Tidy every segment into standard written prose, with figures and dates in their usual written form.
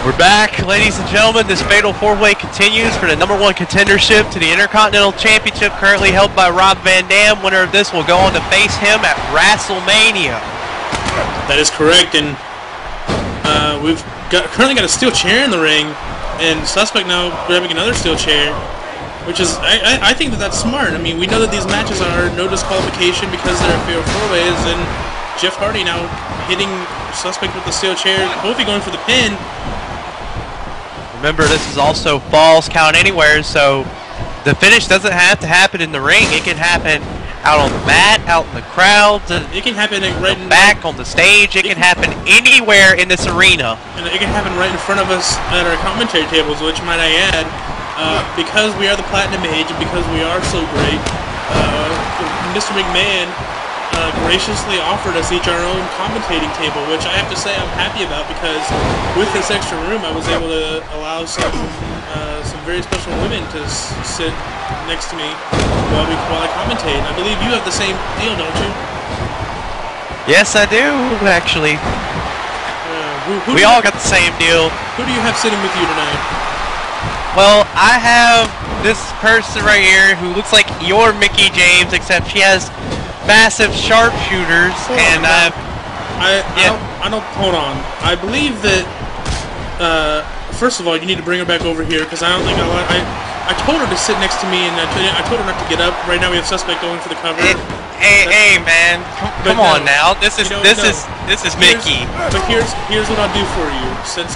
We're back, ladies and gentlemen. This fatal four-way continues for the #1 contendership to the Intercontinental Championship, currently held by Rob Van Dam. Winner of this will go on to face him at Rasslemania. That is correct, and we've currently got a steel chair in the ring, and Suspect now grabbing another steel chair, which is, I think that's smart. I mean, we know that these matches are no disqualification because they're fatal four-ways, and Jeff Hardy now hitting Suspect with the steel chair, Kofi going for the pin. Remember, this is also Falls Count Anywhere, so the finish doesn't have to happen in the ring. It can happen out on the mat, out in the crowd. It can happen right in back on the stage. It can happen anywhere in this arena. And it can happen right in front of us at our commentary tables, which, might I add, because we are the Platinum Age and because we are so great, Mr. McMahon graciously offered us each our own commentating table, which I have to say I'm happy about, because with this extra room I was able to allow some very special women to sit next to me while I commentate. I believe you have the same deal, don't you? Yes, I do, actually. We all got the same deal. Who do you have sitting with you tonight? Well, I have this person right here who looks like your Mickey James, except she has massive sharpshooters, and I don't. Hold on. I believe that. First of all, you need to bring her back over here, because I don't think I told her to sit next to me, and I told her not to get up. Right now, we have Suspect going for the cover. Hey, man, come on now. This is Mickey. But here's what I'll do for you. Since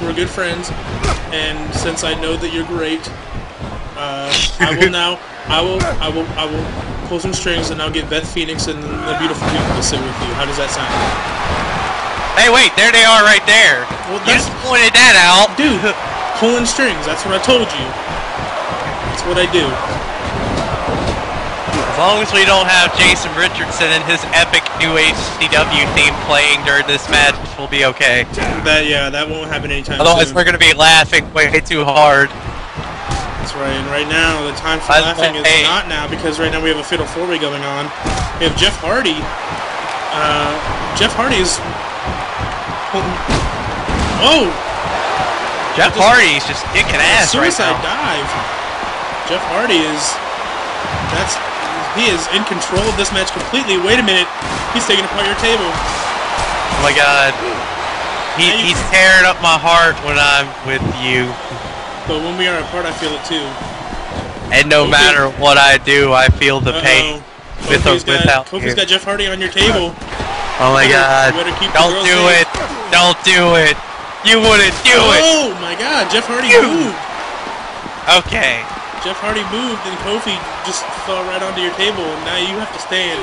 we're good friends, and since I know that you're great, I will pull some strings, and I'll get Beth Phoenix and the beautiful people to sit with you. How does that sound? Hey, wait, there they are right there. Well, you just pointed that out. Dude, pulling strings, that's what I told you. That's what I do. As long as we don't have Jason Richardson and his epic new HCW theme playing during this match, we'll be okay. That won't happen anytime soon. Otherwise, we're going to be laughing way too hard. That's right, and right now, the time for laughing is not now, because right now we have a fatal four-way going on. We have Jeff Hardy. Jeff Hardy's... Oh! Jeff Hardy's just kicking ass right now. Suicide dive. Jeff Hardy is... He is in control of this match completely. Wait a minute. He's taking apart your table. Oh my god. He's tearing up my heart when I'm with you. But when we are apart, I feel it too. And no matter what I do, I feel the pain. Kofi's got Jeff Hardy on your table. Oh my god. Don't do it. Don't do it. You wouldn't do it. Oh my god. Jeff Hardy moved. Okay. Jeff Hardy moved, and Kofi just fell right onto your table, and now you have to stand.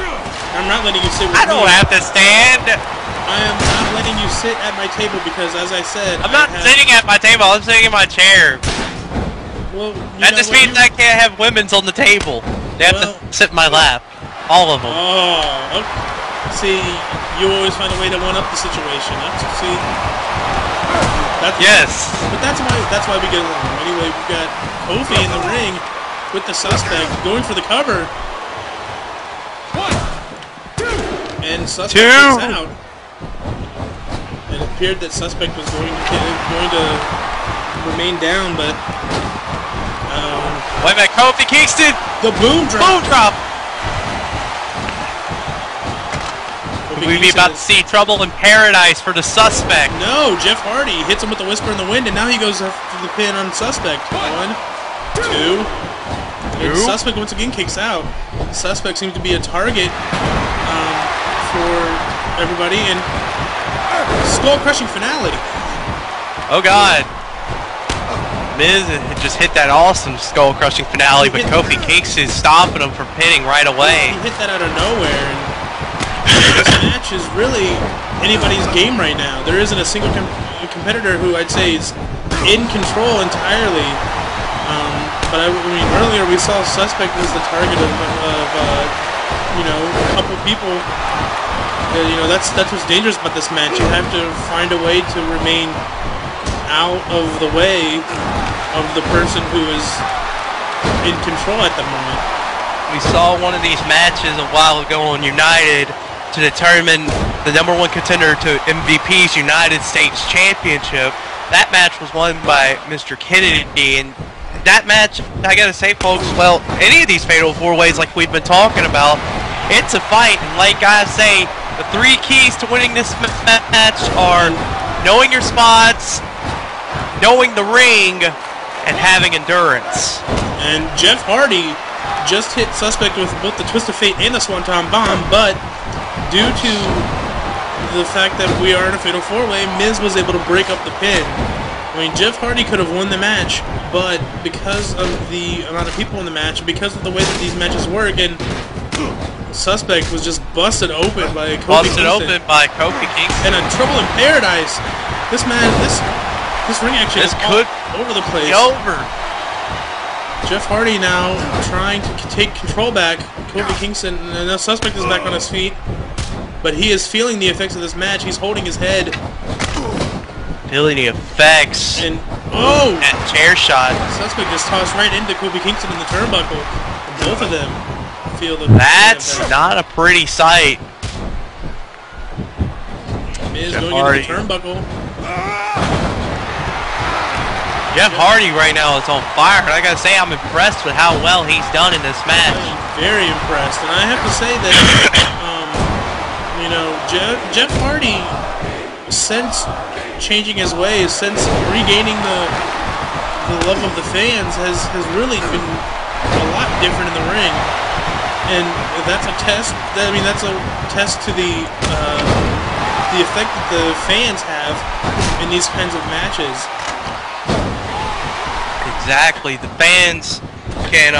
I'm not letting you sit with me. I don't have to stand. I am not letting you sit at my table because, as I said, I'm not sitting at my table. I'm sitting in my chair. Well, that just means I can't have women's on the table. They have to sit in my lap. All of them. Oh, okay. See, you always find a way to one-up the situation. Yes. But that's why we get along. Anyway, we've got Kofi in the ring with the Suspect going for the cover. 1, 2, and Suspect gets out. It appeared that Suspect was going to remain down, but wait a minute, Kofi Kingston! The boom drop! Boom drop! We'd be about to see trouble in paradise for the Suspect. No, Jeff Hardy hits him with the Whisper in the Wind, and now he goes for the pin on Suspect. 1, 2. And Suspect once again kicks out. Suspect seems to be a target for everybody, and skull-crushing finale. Oh god. Miz just hit that awesome skull-crushing finale, but Kofi Kingston is stopping him from pinning right away. He hit that out of nowhere, and this match is really anybody's game right now. There isn't a single competitor who I'd say is in control entirely. But I mean, earlier we saw Suspect was the target of a couple people. That's what's dangerous about this match. You have to find a way to remain out of the way of the person who is in control at the moment. We saw one of these matches a while ago on United to determine the #1 contender to MVP's United States Championship. That match was won by Mr. Kennedy, and that match, I gotta say, folks, well, any of these Fatal 4-Ways like we've been talking about, it's a fight, and like guys say, the 3 keys to winning this match are knowing your spots, knowing the ring, and having endurance. And Jeff Hardy just hit Suspect with both the Twist of Fate and the Swanton Bomb, but due to the fact that we are in a Fatal 4-Way, Miz was able to break up the pin. I mean, Jeff Hardy could have won the match, but because of the amount of people in the match, because of the way that these matches work, and Suspect was just busted open by Kofi Kingston. And a Trouble in Paradise. This ring action is all over the place. Over. Jeff Hardy now trying to take control back. Kofi Kingston, and the Suspect is back on his feet, but he is feeling the effects of this match. He's holding his head. Feeling the effects. And that chair shot. Suspect just tossed right into Kofi Kingston in the turnbuckle. And both of them feel the. That's not a pretty sight. Miz going into the turnbuckle. Jeff Hardy right now is on fire, and I gotta say I'm impressed with how well he's done in this match. I'm very impressed, and I have to say that, you know, Jeff Hardy, since changing his ways, since regaining the love of the fans, has really been a lot different in the ring, and that's a test. I mean, that's a test to the effect that the fans have in these kinds of matches. Exactly, the fans can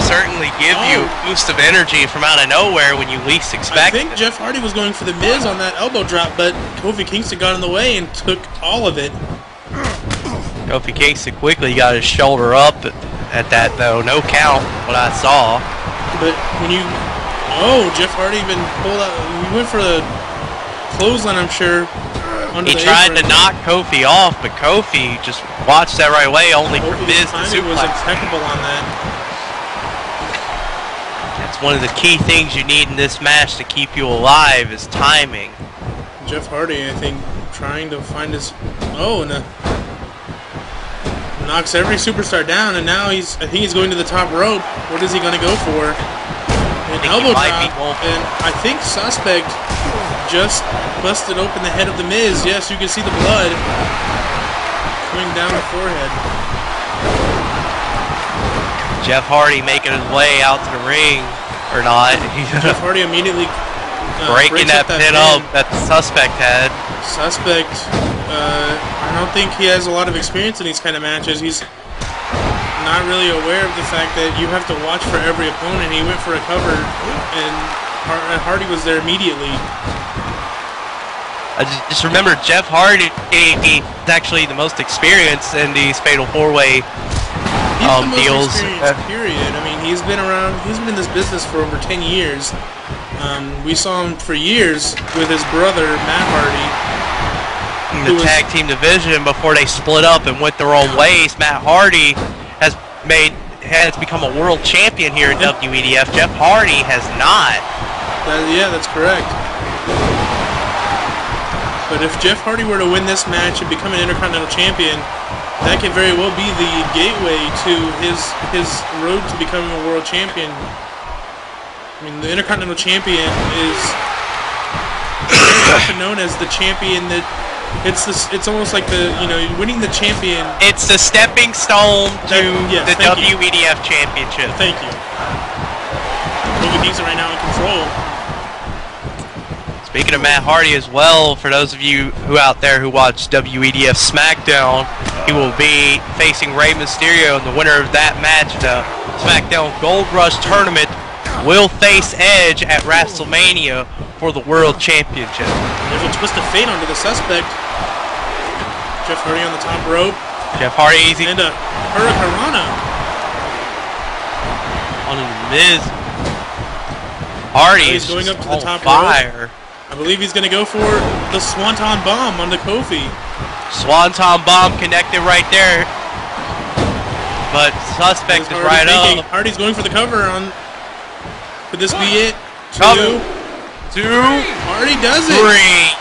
certainly give you a boost of energy from out of nowhere when you least expect it. I think Jeff Hardy was going for the Miz on that elbow drop, but Kofi Kingston got in the way and took all of it. Kofi Kingston quickly got his shoulder up at that, though. No count, what I saw. But when you... Jeff Hardy even pulled out... He went for the clothesline, I'm sure. He tried to knock Kofi off, but Kofi just watched that right away, only for Miz to suplex. Was impeccable on that. That's one of the key things you need in this match to keep you alive is timing. Jeff Hardy, I think, trying to find his... knocks every superstar down, and now I think he's going to the top rope. What is he going to go for? An elbow drop, and I think Suspect just busted open the head of the Miz. Yes, you can see the blood coming down the forehead. Jeff Hardy making his way out to the ring, or not. Jeff Hardy immediately breaking that pin up that the Suspect had. Suspect, I don't think he has a lot of experience in these kind of matches. He's not really aware of the fact that you have to watch for every opponent. He went for a cover, and Hardy was there immediately. I just remember Jeff Hardy is actually the most experienced in these Fatal 4-Way deals. Period. I mean, he's been around. He's been in this business for over 10 years. We saw him for years with his brother Matt Hardy. In the tag team division before they split up and went their own ways. Matt Hardy has become a world champion here in WEDF. Jeff Hardy has not. Yeah, that's correct. But if Jeff Hardy were to win this match and become an Intercontinental Champion, that could very well be the gateway to his road to becoming a world champion. I mean, the Intercontinental Champion is very often known as the champion that it's almost like winning the champion. It's the stepping stone to the WEDF Championship. Thank you. Kofi Kingston right now in control. Speaking of Matt Hardy as well, for those of you out there who watch WEDF SmackDown, he will be facing Rey Mysterio, and the winner of that match, the SmackDown Gold Rush Tournament, will face Edge at Rasslemania for the World Championship. There's a twist of fate onto the Suspect. Jeff Hardy on the top rope. Jeff Hardy easy. And a Hurricanrana. On the Miz. Hardy is going up to the top rope. I believe he's going to go for the Swanton Bomb on the Kofi. Swanton Bomb connected right there. But Suspect is right up. Hardy's going for the cover on. Could this be it? Cover. 2, Hardy does it. 3.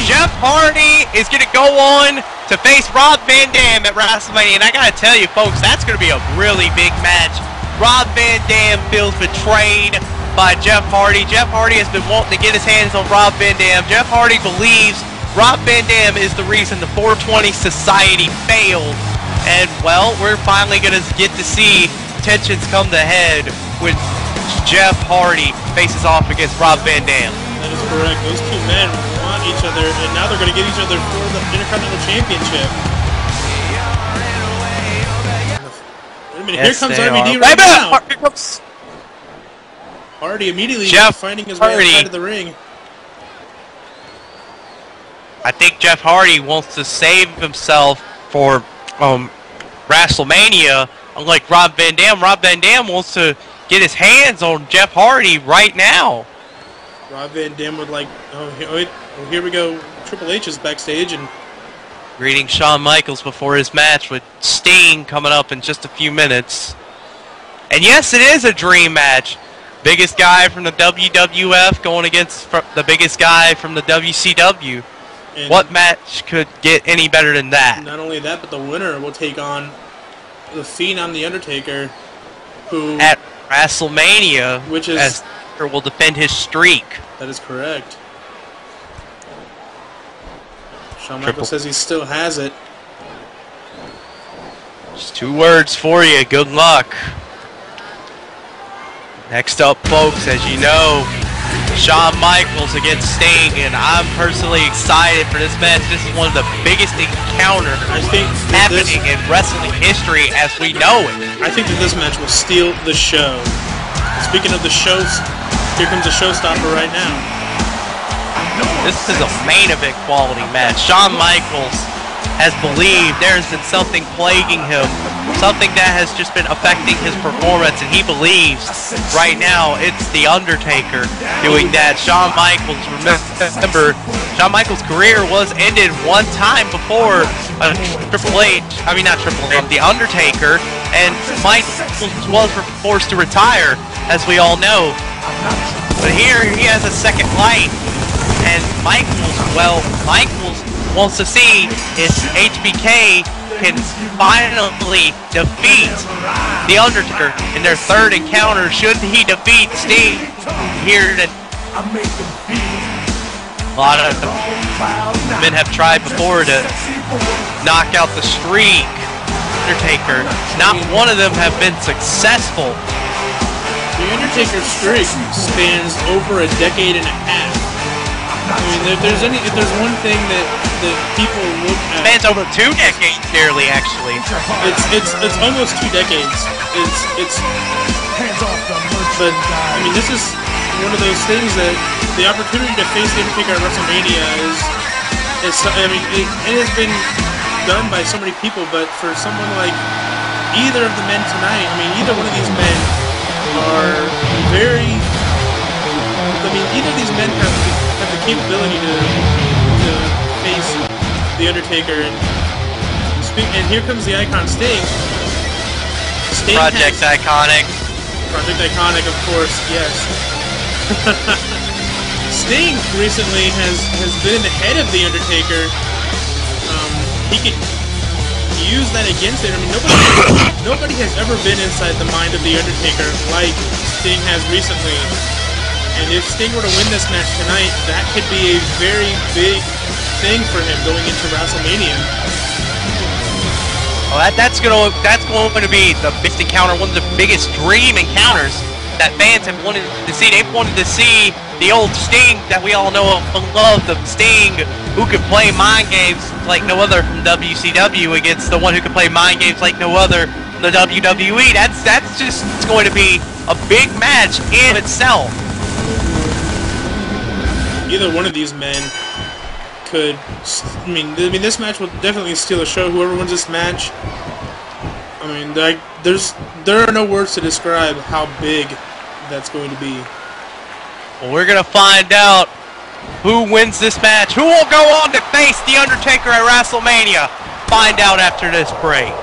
Jeff Hardy is going to go on to face Rob Van Dam at Rasslemania. And I got to tell you, folks, that's going to be a really big match. Rob Van Dam feels betrayed by Jeff Hardy. Jeff Hardy has been wanting to get his hands on Rob Van Dam. Jeff Hardy believes Rob Van Dam is the reason the 420 Society failed. And, well, we're finally going to get to see tensions come to head when Jeff Hardy faces off against Rob Van Dam. That is correct. Those two men want each other, and now they're going to get each other for the Intercontinental Championship. Wait a minute, Yes, here comes they RVD are. right Wait a now. minute. Here comes Hardy immediately Jeff finding his way Hardy. outside of the ring. I think Jeff Hardy wants to save himself for Rasslemania. Unlike Rob Van Dam wants to get his hands on Jeff Hardy right now. Rob Van Dam would like, here we go. Triple H is backstage, and Greeting Shawn Michaels before his match with Sting coming up in just a few minutes. And yes, it is a dream match. Biggest guy from the WWF going against the biggest guy from the WCW. and What match could get any better than that? not only that, but the winner will take on the Phenom, The Undertaker, who At WrestleMania, which is as Taker will defend his streak. that is correct. Shawn Michaels says he still has it. Just 2 words for you. Good luck. Next up, folks, as you know, Shawn Michaels against Sting, and I'm personally excited for this match. This is one of the biggest encounters I think that happening in wrestling history as we know it. I think that this match will steal the show. Speaking of the shows, here comes a showstopper right now. This is a main event quality match. Shawn Michaels has believed there has been something plaguing him, something that has just been affecting his performance, and he believes right now it's The Undertaker doing that. Shawn Michaels, remember, Shawn Michaels' career was ended one time before The Undertaker, and Michaels was forced to retire, as we all know. But here he has a second life, and Michaels wants to see if HBK can finally defeat The Undertaker in their third encounter. Should he defeat Sting here to... A lot of men have tried before to knock out the streak. Undertaker, not one of them have been successful. The Undertaker's streak spans over a decade and a half. I mean, if there's one thing that people look at, Spans over 2 decades, nearly, actually. it's almost 2 decades. But I mean, this is one of those things that the opportunity to face the Undertaker at WrestleMania is I mean, it has been done by so many people, but for someone like either of the men tonight, I mean, either one of these men are very. I mean, either of these men have the capability to face the Undertaker, and here comes the icon Sting. Project Iconic. Project Iconic, of course, yes. Sting recently has been in the head of the Undertaker. He could use that against it. I mean, nobody has ever been inside the mind of the Undertaker like Sting has recently. And if Sting were to win this match tonight, that could be a very big thing for him going into WrestleMania. Well, that's going to be the biggest encounter, one of the biggest dream encounters that fans have wanted to see. They've wanted to see the old Sting that we all know and love, the Sting who could play mind games like no other from WCW against the one who could play mind games like no other from the WWE. That's just going to be a big match in itself. Either one of these men could. I mean, this match will definitely steal the show. Whoever wins this match, I mean, there are no words to describe how big that's going to be. Well, we're gonna find out who wins this match. Who will go on to face The Undertaker at WrestleMania? Find out after this break.